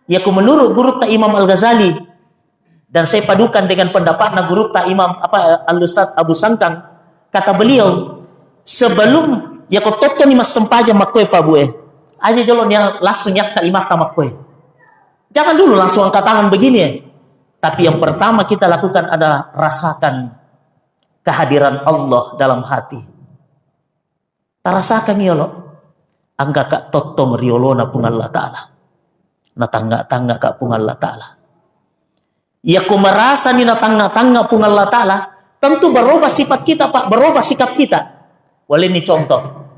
Ya ku menurut guru ta Imam Al-Ghazali dan saya padukan dengan pendapat guru ta Imam Al-Ustaz Abu Sangkang, kata beliau, sebelum ya ko toto ni mas sempaja makoy pa bue. Aja jolon yang langsung yak kalimat makoy. Jangan dulu langsung angkat tangan begini ya. Tapi yang pertama kita lakukan adalah rasakan kehadiran Allah dalam hati. Tarasakan ya lo. Angga kak toto meriolo na pung Allah Ta'ala. Na tangga-tangga kak pung Allah Ta'ala. Ya ku merasa ni na tangga-tangga pung Allah Ta'ala. Tentu berubah sifat kita pak. Berubah sikap kita. Boleh nih contoh.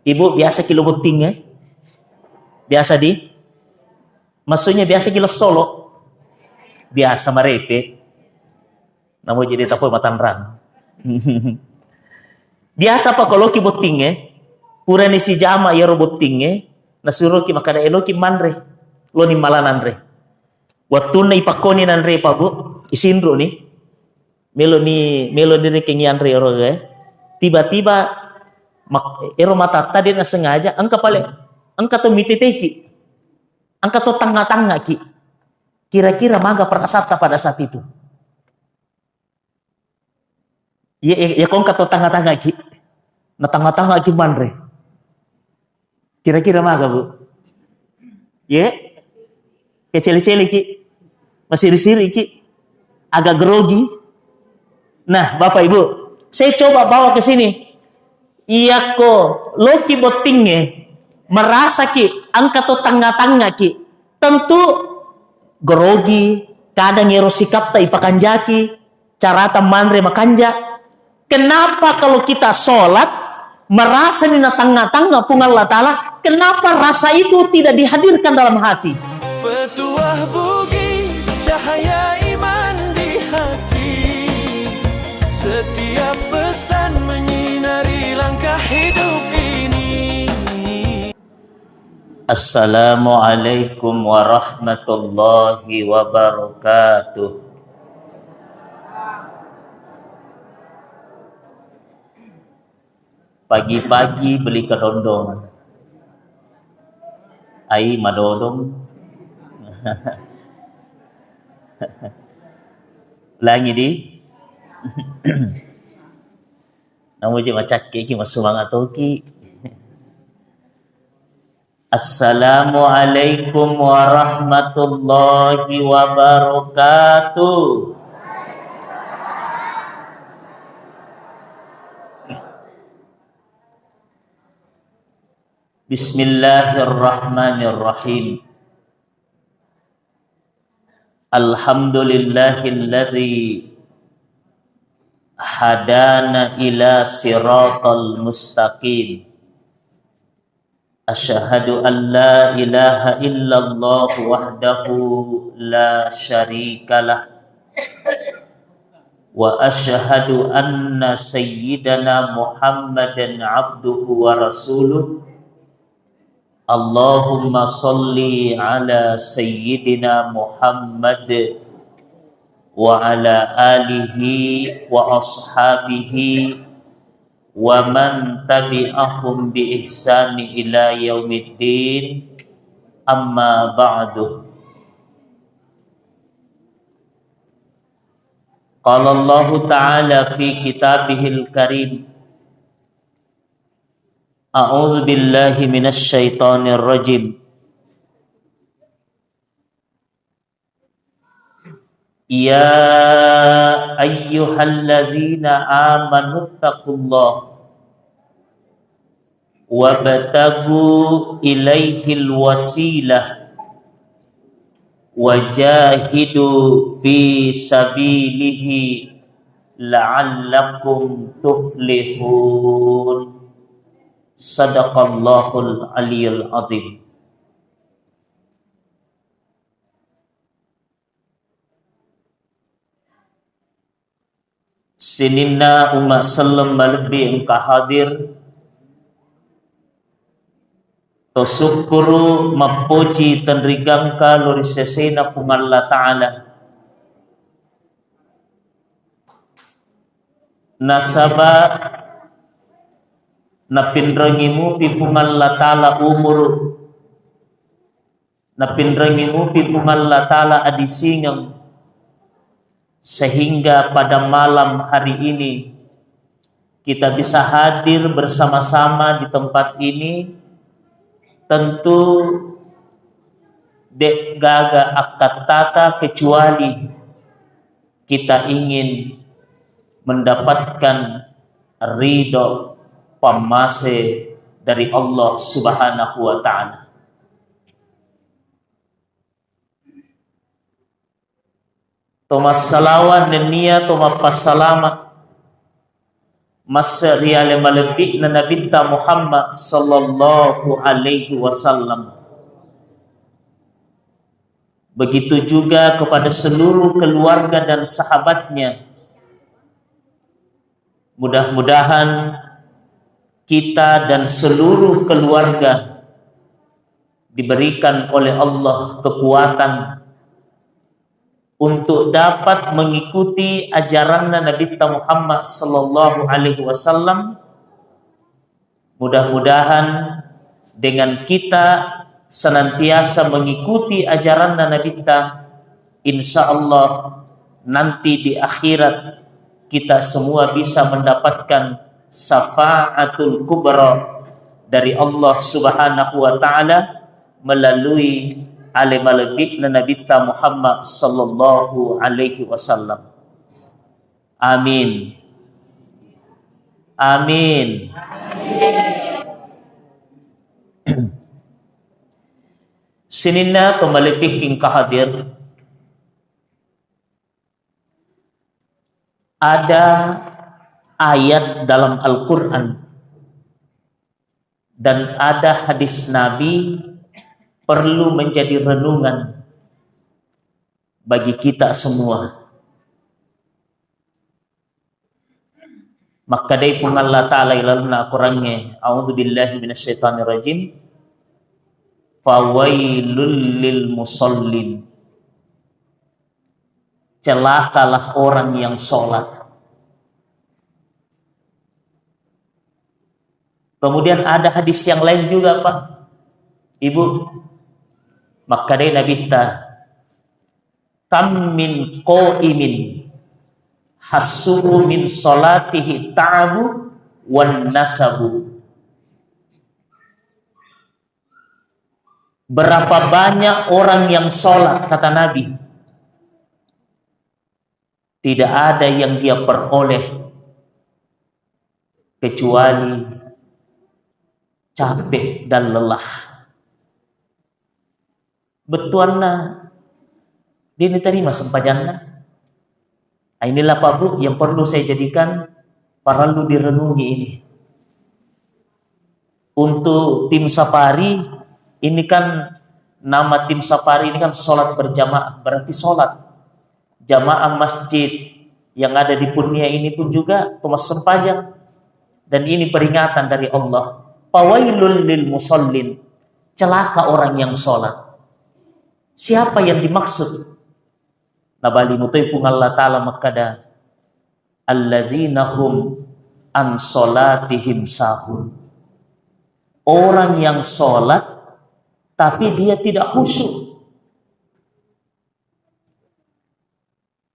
Ibu biasa kilo bunting ya. Biasa maksudnya biasa kilo solo. Biasa marepe. Namun jadi tapoy matanrang. Biasa pa kalau ki botinge, pura ni si jama ya robotinge, nasuruh ki makada elo ki manre, lo ni malananre. Waktu na ipakoni nanre pa bu, isindro ni, melo ni kengian re oro ga, tiba-tiba ero mata tadi na sengaja, angka to mititeki, angka to tanga-tanga ki, kira-kira maga perasaan pada saat itu. Ya kong kato tanga-tanga ki. Na tanga-tanga ki manre. Kira-kira maga bu. Ya. Keceli-celi ki. Masiri-siri ki. Agak grogi. Nah, Bapak Ibu, saya coba bawa ke sini. Iya ko, lo ki botinge merasa ki angka to tanga-tanga ki. Tentu grogi, kadang yero sikap ta ipakanjaki, carata manre makanja. Kenapa kalau kita sholat merasa di tengah-tengah pun Allah Ta'ala, kenapa rasa itu tidak dihadirkan dalam hati? Petuah bugis cahaya iman di hati, setiap pesan menyinari langkah hidup ini. Assalamualaikum warahmatullahi wabarakatuh. Pagi-pagi beli kedondong. Ai madodong. Langi di. Namu je macak ki masumangat ki. Assalamualaikum warahmatullahi wabarakatuh. Bismillahirrahmanirrahim. Alhamdulillahilladzi hadana ila siratal mustaqim. Asyhadu an la ilaha illallah wahdahu la syarikalah. Wa asyhadu anna sayyidana Muhammadan abduhu wa rasuluh. Allahumma salli ala sayyidina Muhammad wa ala alihi wa ashabihi wa man tabi'ahum bi ihsani ila yaumiddin, amma ba'du. Qala Allah ta'ala fi kitabihil karim, a'udzu billahi minasy syaithanir rajim. Ya ayyuhalladzina amanu taqullaha wabtagu ilaihil wasilah wajahidu fi sabilihi la'allakum tuflihun. Sadaqallahul aliyul azim. Sininna umat salam malebih engkau hadir tosukuru mapuji tenrigangka lori sesena pung Allah Ta'ala nasaba napindrangimu pipung Allah Ta'ala umur napinrami mupin Allah Ta'ala adisingang sehingga pada malam hari ini kita bisa hadir bersama-sama di tempat ini. Tentu dek gaga akad tata kecuali kita ingin mendapatkan ridho pamase dari Allah Subhanahu wa Ta'ala. Toma salawan nenia toma pasalama masriale malebik na nabinta Muhammad sallallahu alaihi wasallam. Begitu juga kepada seluruh keluarga dan sahabatnya. Mudah-mudahan kita dan seluruh keluarga diberikan oleh Allah kekuatan untuk dapat mengikuti ajaran Nabi Muhammad sallallahu alaihi wasallam. Mudah-mudahan dengan kita senantiasa mengikuti ajaran Nabi kita, insya Allah nanti di akhirat kita semua bisa mendapatkan syafaatul kubra dari Allah Subhanahu wa Ta'ala melalui alim-alim Nabi Muhammad sallallahu alaihi wasallam. Amin. Amin. Sinina tumalipih king kahadir. Ada ayat dalam Al-Quran dan ada hadis Nabi perlu menjadi renungan bagi kita semua. Maka dari pun Allah Ta'ala ilaluna Al-Qurannya, a'udzubillahi minasyaitanirrajim, fawailul lil musallin, celakalah orang yang sholat. Kemudian ada hadis yang lain juga Pak Ibu. Maka dari Nabi ta kam min qaimin hasuru min salatihi ta'abu wan nasabu. Berapa banyak orang yang sholat, kata Nabi, tidak ada yang dia peroleh kecuali capek dan lelah. Betuanna dia diterima sempajanna. Inilah Pak Bu yang perlu saya jadikan perlu direnungi ini. Untuk tim safari ini kan, nama tim safari ini kan sholat berjamaah, berarti sholat jamaah masjid yang ada di Purnia ini pun juga Thomas sempajang, dan ini peringatan dari Allah. Fawailul lil musallin, celaka orang yang sholat. Siapa yang dimaksud? Nabali mutoy pung Allah Ta'ala makada alladzina hum an sholatihim sahun, orang yang sholat tapi dia tidak khusyuk.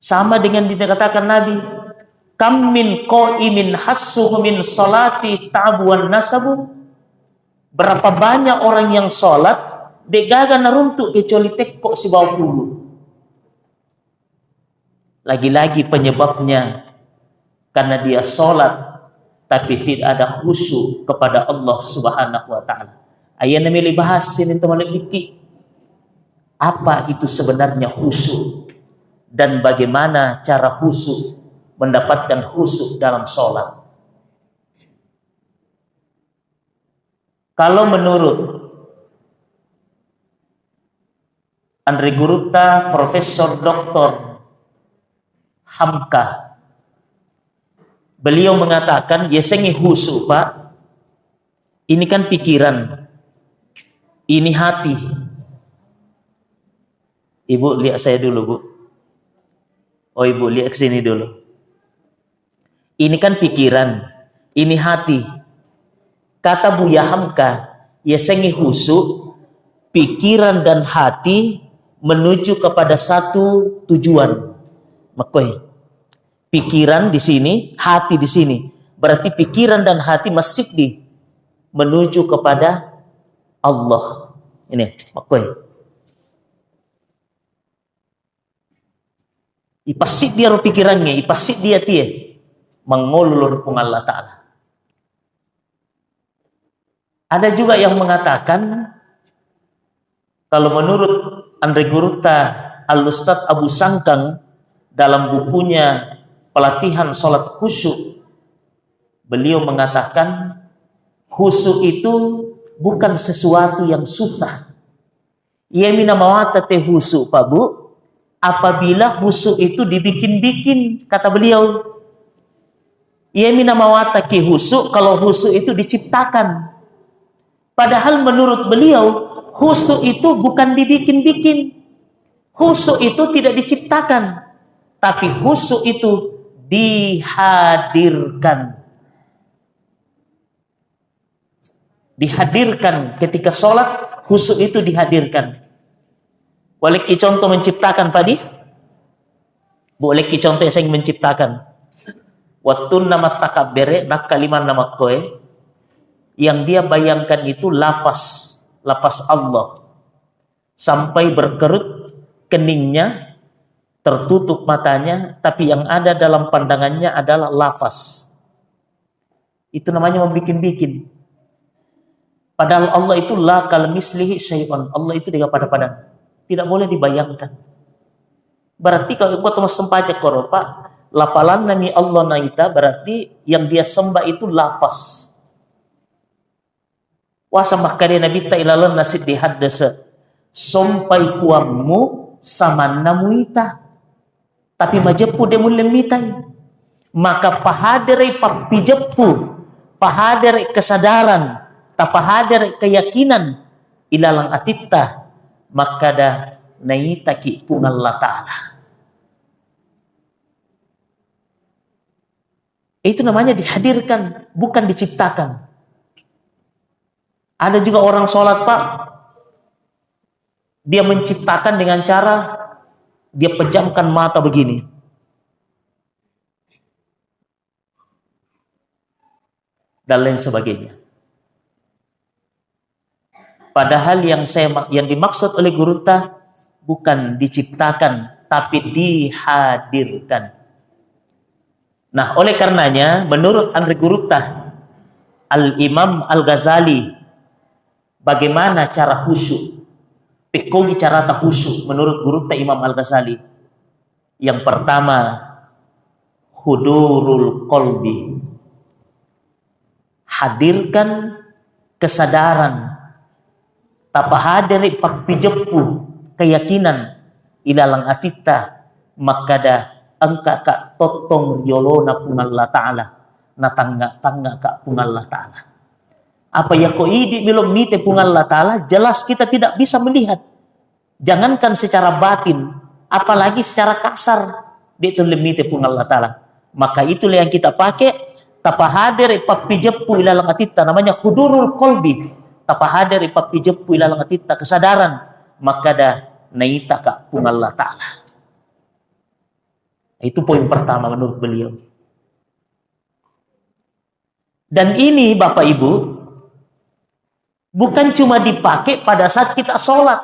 Sama dengan dikatakan Nabi, kam min qaimin hassuhu min salati ta'buan nasabu. Berapa banyak orang yang sholat degaga naruntuk kecuali tekok si bawah bulu. Lagi-lagi penyebabnya karena dia sholat tapi tidak ada khusyuk kepada Allah Subhanahu wa Ta'ala. Ayat namanya bahas ini teman-teman iki. Apa itu sebenarnya khusyuk dan bagaimana cara khusyuk, mendapatkan khusyuk dalam sholat. Kalau menurut Andre Gurutta, Profesor Dr. Hamka, beliau mengatakan, ya sengi khusyuk Pak, ini kan pikiran, ini hati. Ibu lihat saya dulu Bu. Oh Ibu lihat ke sini dulu. Ini kan pikiran, ini hati. Kata Buya Hamka, ya sengi khusyuk, pikiran dan hati menuju kepada satu tujuan. Makoi. Pikiran di sini, hati di sini. Berarti pikiran dan hati masih menuju kepada Allah. Ini, makoi. Ipasit dia ro pikirannya, ipasit dia mengulur pun Allah Ta'ala. Ada juga yang mengatakan, kalau menurut Andre Gurta Al-Ustadz Abu Sangkang dalam bukunya Pelatihan Salat Khusyuk, beliau mengatakan khusyuk itu bukan sesuatu yang susah. Ia mina mawata teh khusyuk, Pak Bu, apabila khusyuk itu dibikin-bikin, kata beliau. Ia mina mawata ki khusyuk kalau khusyuk itu diciptakan. Padahal menurut beliau khusyuk itu bukan dibikin-bikin. Khusyuk itu tidak diciptakan, tapi khusyuk itu dihadirkan. Dihadirkan ketika sholat, khusyuk itu dihadirkan. Boleh ki contoh menciptakan tadi? Boleh ki contoh yang menciptakan. Waktu nama takabbere nak kalimat nama koe yang dia bayangkan itu lafaz Allah sampai berkerut keningnya, tertutup matanya, tapi yang ada dalam pandangannya adalah lafaz. Itu namanya membikin-bikin. Padahal Allah itu la kal mislihi syai'un. Allah itu tidak pada-pada. Tidak boleh dibayangkan. Berarti kalau ikut mas sempajak koropa, lapalan nami Allah naita, berarti yang dia sembah itu lafaz. Wasa makanya Nabi ta'ilalon nasid dihaddasa. Sompai kuammu sama namuita. Tapi majepu demu lemitai. Maka pahadere papijepu, pahadere kesadaran, tapahadere keyakinan ilalang atitta, maka dah naitaki pun Allah Ta'ala. Itu namanya dihadirkan, bukan diciptakan. Ada juga orang sholat, Pak, dia menciptakan dengan cara dia pejamkan mata begini. Dan lain sebagainya. Padahal yang dimaksud oleh Gurta bukan diciptakan, tapi dihadirkan. Nah, oleh karenanya, menurut Andre Gurta, Al-Imam Al-Ghazali, bagaimana cara khusyuk? Pekogi cara tak khusyuk menurut Gurta Imam Al-Ghazali. Yang pertama, hudurul qalbi. Hadirkan kesadaran. Tapahadiri pakpijepu keyakinan ilalang atita, maka dah engka kak totong riolona pun Allah Ta'ala, na tangga kak pun Allah Ta'ala. Apa ya ko idi belum nite pun Allah Ta'ala, jelas kita tidak bisa melihat. Jangankan secara batin, apalagi secara kasar, dia itu lemite pun Allah Ta'ala. Maka itulah yang kita pakai, tapahadiri pakpijepu ilalang atita, namanya hudurul qalbi. Tapahadiri pakpijepu ilalang atita, kesadaran, maka dah naita kak pun Allah Ta'ala. Itu poin pertama menurut beliau. Dan ini Bapak Ibu, bukan cuma dipakai pada saat kita sholat,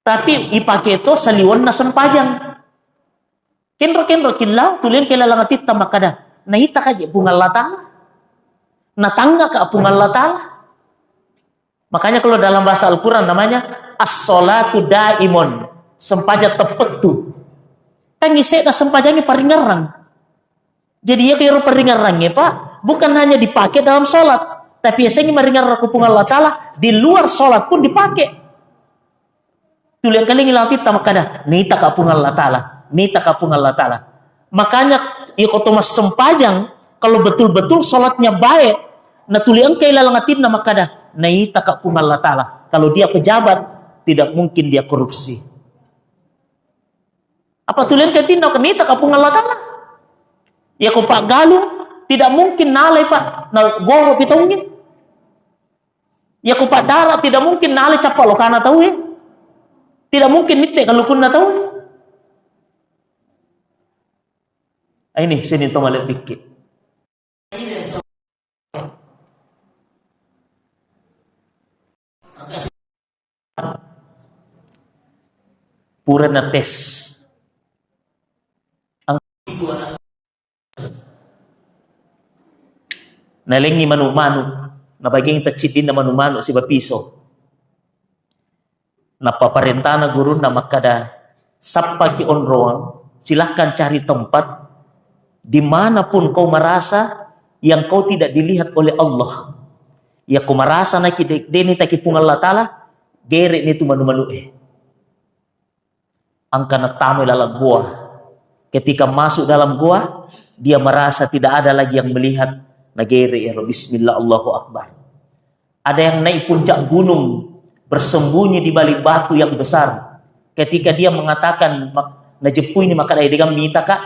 tapi dipakai itu seliwan na sempajang. Kenro kinlaw, tulian kailalang atita, maka dah naita kaje pun Allah Ta'ala. Natangga ka pun Allah Ta'ala. Makanya kalau dalam bahasa Al-Quran namanya as-sholatu daimon, sempaja tepetu. Kan ngisi ka sempajangnya paringarang. Jadi ya kira paringarangnya Pak, bukan hanya dipakai dalam sholat, tapi biasanya maringar kupung Allah Ta'ala di luar sholat pun dipakai. Tulian kali ngilanti tamakada nita ka pun Allah Ta'ala, nita ka pun Allah Ta'ala. Makanya ya kotomas sempajang kalau betul-betul sholatnya baik, na tulian kailalangatin na makada naita ka pun Allah Ta'ala. Kalau dia pejabat, tidak mungkin dia korupsi. Apa tulian katindaw kanita ka pun Allah Ta'ala? Ya kung Pak Galung, tidak mungkin nalay Pak, na goro pitongin. Ya kupat darat tidak mungkin nale capak lo kana tahu ya. Tidak mungkin nitte kalau kunna tahu. Ini sini to malek pikir. Purana tes. Ang nalengi manu-manu na baging tachidin na manu-manu si bapiso. Napaparenta na guru na makada sapa ki onroang, silahkan cari tempat dimanapun kau merasa yang kau tidak dilihat oleh Allah. Ya kau merasa na ki deni taki pungal Allah Ta'ala, gere ni tu manu-manu angka na tamu dalam gua. Ketika masuk dalam gua, dia merasa tidak ada lagi yang melihat. Nagere ya bismillah Allahu Akbar. Ada yang naik puncak gunung bersembunyi di balik batu yang besar. Ketika dia mengatakan najepui ini maka dai dengan minta kak.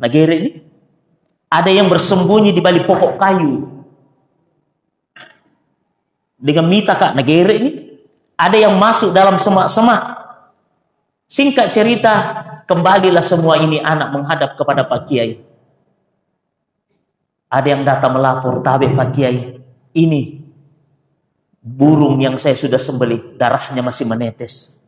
Nagere ini. Ada yang bersembunyi di balik pokok kayu. Dengan minta kak nagere ini. Ada yang masuk dalam semak-semak. Singkat cerita, kembalilah semua ini anak menghadap kepada Pak Kiai. Ada yang datang melapor, tabe Pak Kiai, ini burung yang saya sudah sembelih, darahnya masih menetes.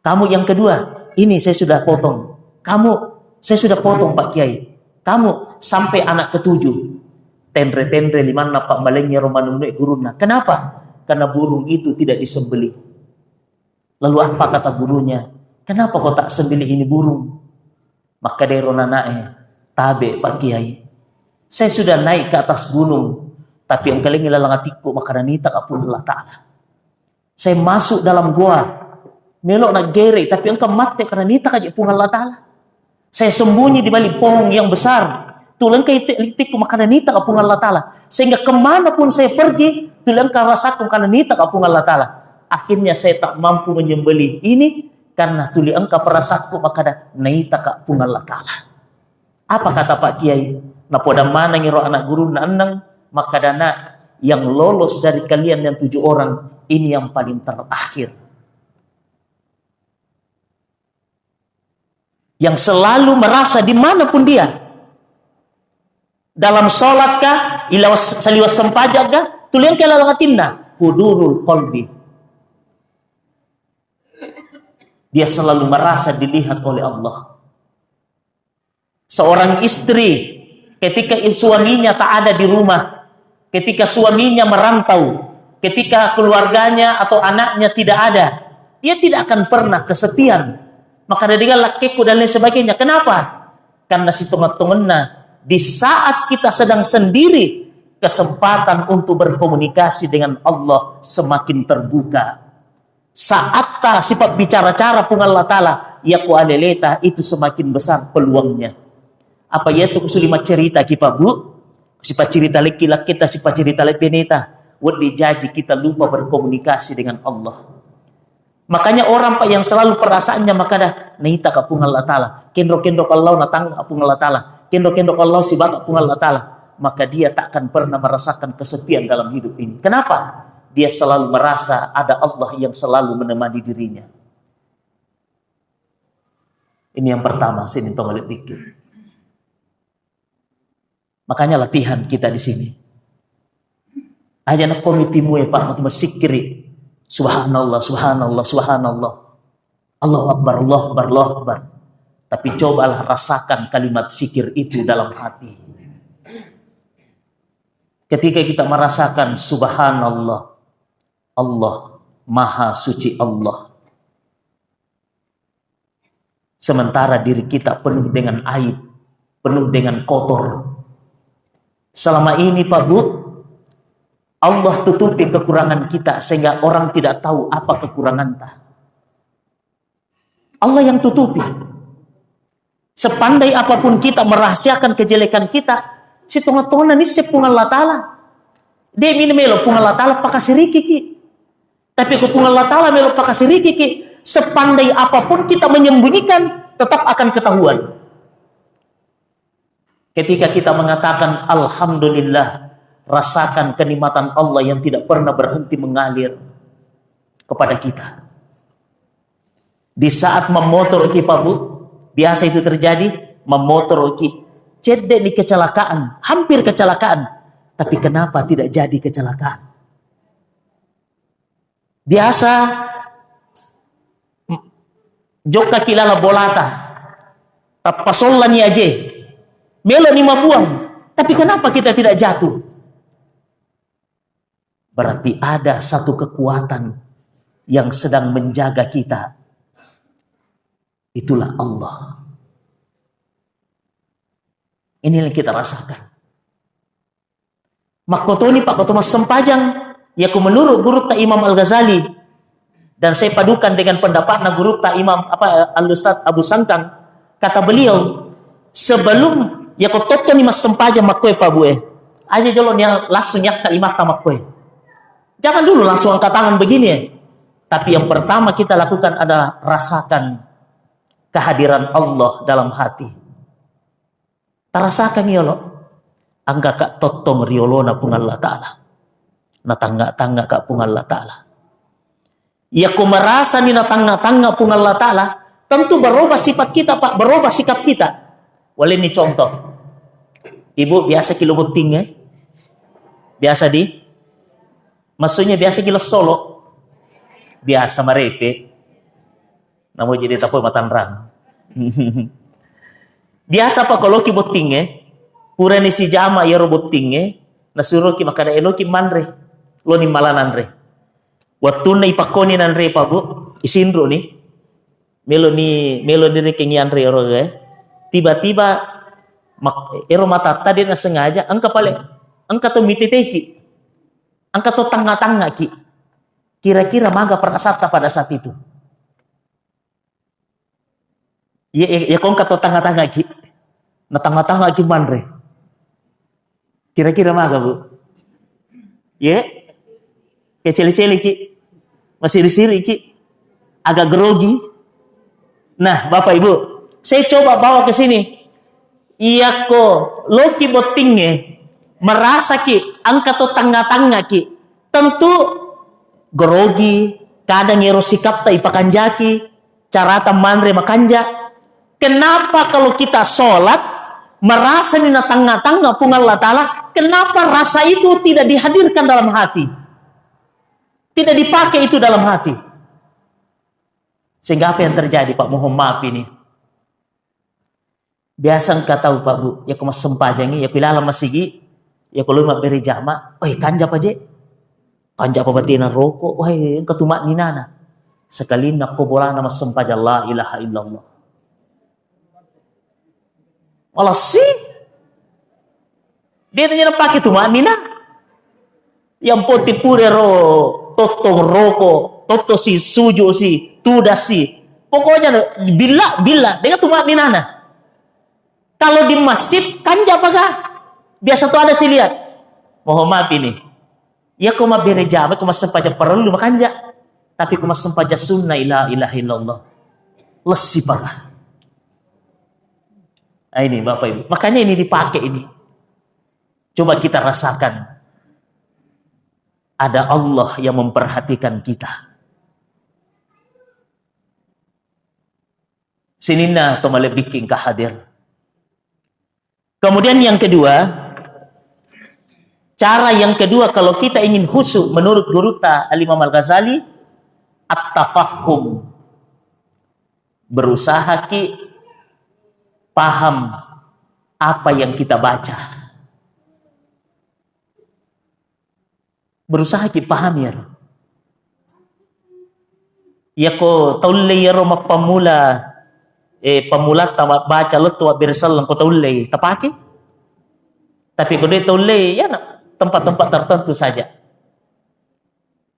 Kamu yang kedua, ini saya sudah potong. Kamu, saya sudah potong Pak Kiai. Kamu sampai anak ketujuh. Tendre-tendre liman Pak malengnya romanumne guruna. Kenapa? Karena burung itu tidak disembelih. Lalu apa kata gurunya? Kenapa kau tak sembelih ini burung? Maka deronanae, tabe Pak Kiai. Saya sudah naik ke atas gunung, tapi engkau lengi lalangatiku maka nanita kapun Allah Ta'ala. Saya masuk dalam gua, melok nak gere, tapi engkau mati karena nita kaji pun Allah Ta'ala. Saya sembunyi di balik pohon yang besar, tulang kau itik-itikku maka nanita kapun Allah Ta'ala. Sehingga kemanapun saya pergi, tulang kau rasaku karena nita kapun Allah Ta'ala. Akhirnya saya tak mampu menyembelih ini, karena tuli engkau perasaku maka nanita kapun Allah Ta'ala. Apa kata Pak Kiai? Na poda mana ngiro anak guru na anang, maka dana yang lolos dari kalian yang 7 orang ini yang paling terakhir. Yang selalu merasa dimanapun dia. Dalam sholat kah, ilawas saliwas sempajak kah, tulian kala langatinna, hudurul qalbi. Dia selalu merasa dilihat oleh Allah. Seorang istri ketika suaminya tak ada di rumah, ketika suaminya merantau, ketika keluarganya atau anaknya tidak ada, dia tidak akan pernah kesepian. Maka ada dengan lakiku dan lain sebagainya. Kenapa? Karena si tongat-tongenna, di saat kita sedang sendiri, kesempatan untuk berkomunikasi dengan Allah semakin terbuka. Saat sifat bicara-cara pun Allah Ta'ala, ya ku aleleta, itu semakin besar peluangnya. Apa ya itu kusulima cerita kita bu, sifat cerita laki-laki kita, sifat cerita peneta, wadi jaji kita lupa berkomunikasi dengan Allah. Makanya orang Pak yang selalu perasaannya maka dah naita kapung Allah Ta'ala, kendro-kendro kalau natang kapung Allah Ta'ala, kendro-kendro kalau si bak kapung Allah Ta'ala, maka dia tak akan pernah merasakan kesepian dalam hidup ini. Kenapa? Dia selalu merasa ada Allah yang selalu menemani dirinya. Ini yang pertama, sini tolong pikir. Makanya latihan kita di sini. Aja nak komitimu ya Pak, mati sikiri. Subhanallah, subhanallah, subhanallah. Allahu Akbar, Allahu Akbar, Allahu Akbar. Tapi cobalah rasakan kalimat zikir itu dalam hati. Ketika kita merasakan subhanallah, Allah, maha suci Allah. Sementara diri kita penuh dengan aib, penuh dengan kotor. Selama ini Pak Bu, Allah tutupi kekurangan kita sehingga orang tidak tahu apa kekurangan kita. Allah yang tutupi. Sepandai apapun kita merahasiakan kejelekan kita, si tonga-tonga ini sepung Allah Ta'ala. Dia ini melo pung Allah Ta'ala pakasiriki ki. Tapi kepung Allah Ta'ala melo pakasiriki ki. Sepandai apapun kita menyembunyikan, tetap akan ketahuan. Ketika kita mengatakan Alhamdulillah, rasakan kenikmatan Allah yang tidak pernah berhenti mengalir kepada kita. Di saat memotor ki Pak Bu, biasa itu terjadi, memotor ki cedek di kecelakaan, hampir kecelakaan, tapi kenapa tidak jadi kecelakaan? Biasa joka kilala bolata, pasolan ni aje, melo ni mabuang, tapi kenapa kita tidak jatuh? Berarti ada satu kekuatan yang sedang menjaga kita. Itulah Allah. Ini yang kita rasakan. Makotoni Pak Koto Mas Sempajang, yaku menurut guru ta Imam Al-Ghazali, dan saya padukan dengan pendapatnya guru ta Imam Al-Ustaz Abu Sangkang, kata beliau, sebelum yaku toto ni Mas Sempajang makwe Pak Bu aja jolon yang langsung yak kalimat makwe. Jangan dulu langsung angkat tangan begini Tapi yang pertama kita lakukan adalah rasakan kehadiran Allah dalam hati. Tarasakan ya lo, angga kak totong riolona pun Allah Ta'ala. Na tangga-tangga kak pun Allah Ta'ala. Ya ku merasa ni na tangga-tangga pun Allah Ta'ala, tentu berubah sifat kita Pak, berubah sikap kita. Boleh ni contoh. Ibu biasa kilo buting biasa maksudnya biasa kilo solo. Biasa marepe. Namun jadi tapoy matanrang. Biasa Pak kalau ki buting pura ni si jama ya roboting nasuruh ki makada eloki manre. Lo ni malananre. Waktu na ipakoni nanre Pak Bu, isindro ni. Melo ni kengian re oro tiba-tiba ero mata tadi na sengaja angka to mititeki. Angka to tanga-tanga ki. Kira-kira maga perasaan pada saat itu. Ya kong kato tanga-tanga ki. Na tanga-tanga ki manre. Kira-kira maga Bu. Ya. Kecil-cili ki. Masih siri ki. Agak grogi. Nah, Bapak Ibu, saya coba bawa ke sini. Iya ko, loki botingnya merasa ki, angka to tanga-tanga ki. Tentu grogi, kadang ero sikap ta ipakanjaki, carata manre makanja. Kenapa kalau kita sholat merasa ni na tanga-tanga pun Allah Ta'ala, kenapa rasa itu tidak dihadirkan dalam hati? Tidak dipakai itu dalam hati. Sehingga apa yang terjadi Pak? Mohon maaf ini. Biasa engkau tahu Pak Bu, ya ku mas sempajangi, ya pilala masigi, ya ku luma beri jama, kanja pa je. Kanja pa batina rokok, engkau tumak ni nana. Sekali nak bola nama sempaja la ilaha illallah. Malah sih. Dia tanya pakai tumak ni na. Yang poti pure ro, totong rokok, toto si suju si, tuda si. Pokoknya bila dengan tumak ni nana. Kalau di masjid kanja paga. Biasa tuh ada sih lihat. Mohon maaf ini. Ya kau mah beri jama, kau mah sempaja perlu makanja. Tapi kau mah sempaja sunnah ilaha illallah. Lesi paga. Nah, ini Bapak Ibu. Makanya ini dipakai ini. Coba kita rasakan. Ada Allah yang memperhatikan kita. Sinina to malebiking kahadir. Kemudian yang kedua, cara yang kedua kalau kita ingin khusyuk menurut Guruta Al-Imam Al-Ghazali, at-tafahum. Berusaha ki paham apa yang kita baca. Berusaha ki paham ya. Ya ko taulle ya ro pamula pemula tamat baca lo tua bersalam ko taulle tapake. Tapi ko de taulle ya tempat-tempat tertentu saja.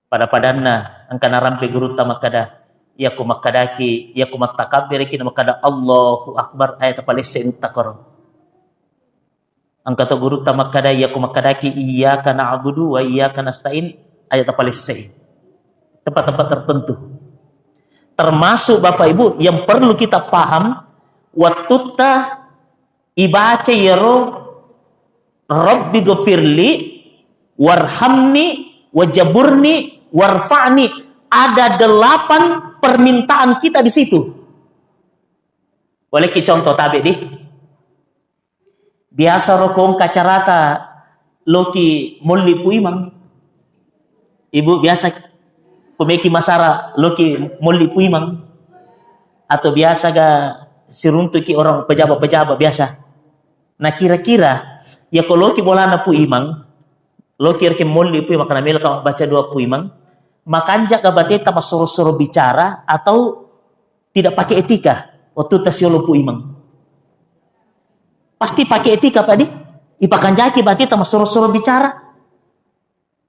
Pada padanna angkana rampe guru tamakada ya ko makadaki ya ko matakabir ki makada Allahu akbar ayat palese takor. Angkata guru tamakada ya ko makadaki iyyaka na'budu wa iyyaka nasta'in ayat palese. Tempat-tempat tertentu. Termasuk Bapak Ibu yang perlu kita paham waktu ta ibaca yaro Rabbi ghafirli warhamni, wajaburni, warfa'ni. Ada 8 permintaan kita di situ. Boleh kita contoh tabe di. Biasa rokong kacarata loki molli puimang. Ibu biasa pemeki masara loki molli puimang. Atau biasa ga siruntuki orang pejabat-pejabat biasa. Nah kira-kira ya kalau loki bolana puimang, loki reke molli puimang karena mela kamu baca 2 puimang, makanja ka bateta masoro-soro bicara atau tidak pakai etika waktu tasiolo puimang. Pasti pakai etika Pak di. Ipakanjaki bateta masoro-soro bicara.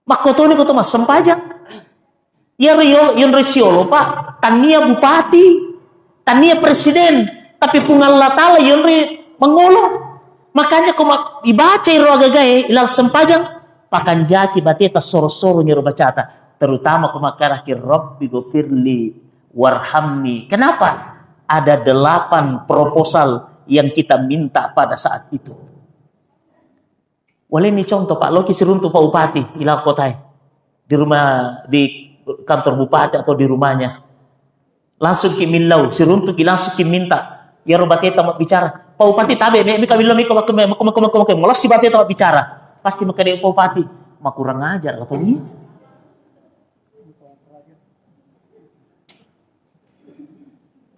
Makotoni ko mas sempajang. Ya yon resiolo Pak, tania bupati, tania presiden, tapi pungal latala yon mengolo. Makanya kau ibaca iro agagae ilal sempajang, pakanjaki bateta soro-soro nyero bacata. Terutama kumakaraki Rabbi gofirli warhamni. Kenapa? Ada 8 proposal yang kita minta pada saat itu. Boleh ini contoh Pak Loki seruntuk Pak Bupati ilal kotai di rumah, di kantor bupati atau di rumahnya. Langsung kimilau seruntuk langsung kiminta ya robateta mau bicara. Pak Bupati tabe me kami lo ngolos si bateta mau bicara. Pasti makanya Pak Bupati mak kurang ajar apa ini?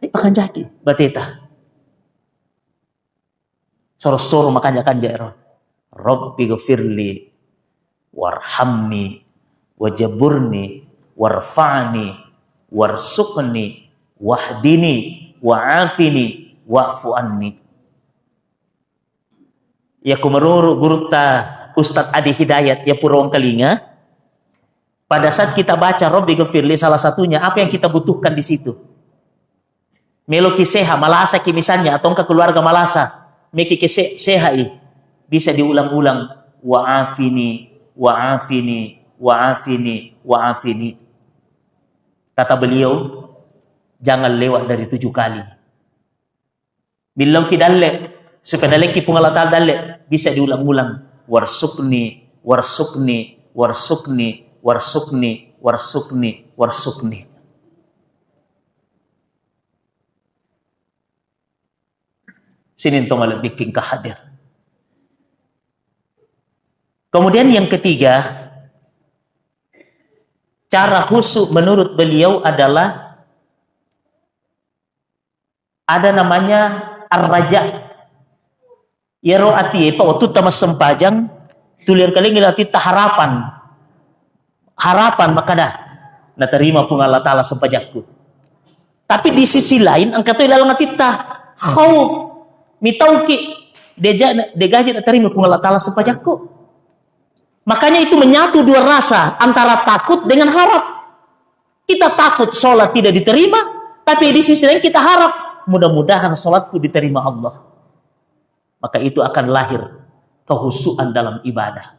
Akan jadi bateta soro-soro makanya kan jero Rabbi ghafirli warhamni wajaburni warfa'ni warsuqni wahdini wa'afini wa'fu anni. Ya kumeruru gurta Ustadz Adi Hidayat ya Purwong Kalinga. Pada saat kita baca Rabbi ghafirli, salah satunya apa yang kita butuhkan di situ? Melo kiseha malasa ki misalnya atau ke keluarga malasa meki kisehai bisa diulang-ulang wa'afini wa'afini wa'afini wa'afini. Kata beliau jangan lewat dari 7 kali. Bilang ki dalle supaya dalle ki pungalatal dalle bisa diulang-ulang warsukni warsukni warsukni warsukni warsukni warsukni. Sinin tong bikin kahadir. Kemudian yang ketiga, cara khusyuk menurut beliau adalah ada namanya ar-raja. Yaro ati pa waktu tamas sempajang tulir kali ngilati ta harapan. Harapan makada na terima pun Allah Taala sempajakku. Tapi di sisi lain angkat dalam hati ta khauf mitauki degaji na terima pun Allah Taala sempajakku. Makanya itu menyatu 2 rasa antara takut dengan harap. Kita takut sholat tidak diterima, tapi di sisi lain kita harap mudah-mudahan sholatku diterima Allah. Maka itu akan lahir kehusuan dalam ibadah.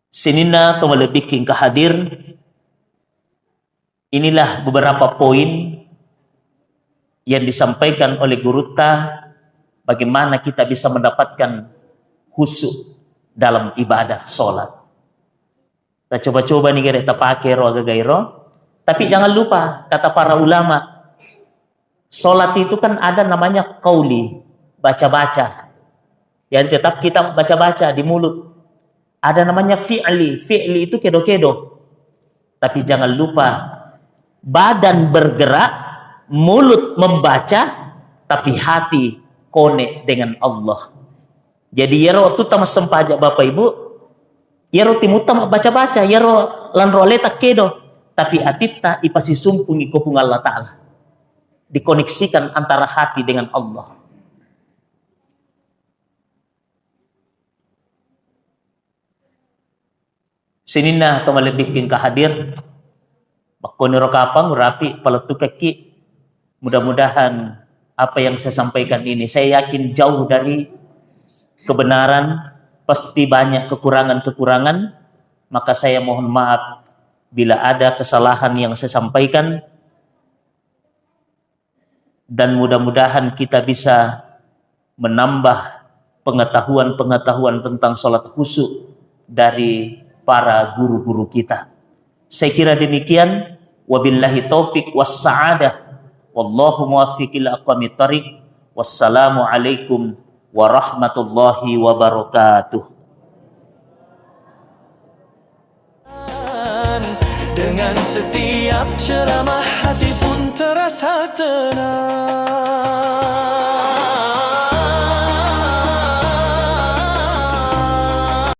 Sinina to malebiking kahadir. Inilah beberapa poin yang disampaikan oleh Guruta bagaimana kita bisa mendapatkan khusyuk dalam ibadah sholat. Kita coba-coba nih kita pakai roh gairo. Tapi jangan lupa kata para ulama, sholat itu kan ada namanya qauli, baca-baca. Jadi tetap kita baca-baca di mulut. Ada namanya fi'li. Fi'li itu kedo-kedo. Tapi jangan lupa badan bergerak, mulut membaca, tapi hati konek dengan Allah. Jadi yaro tu tamas sempaja Bapak Ibu, yaro timutam baca-baca, yaro lanro letak kedo, tapi atita ipasi sumpungi kopung Allah Ta'ala. Dikoneksikan antara hati dengan Allah. Sinina to malebikin kahadir. Makoniro kapang rapi paletu kaki. Mudah-mudahan apa yang saya sampaikan ini, saya yakin jauh dari kebenaran, pasti banyak kekurangan-kekurangan, maka saya mohon maaf bila ada kesalahan yang saya sampaikan, dan mudah-mudahan kita bisa menambah pengetahuan-pengetahuan tentang sholat khusyuk dari para guru-guru kita. Saya kira demikian. Wabillahi taufiq was sa'adah. Wallahu muwaffiq ila aqwamit thariq. Wassalamu alaikum warahmatullahi wabarakatuh. Dengan setiap ceramah hati pun terasa tenang.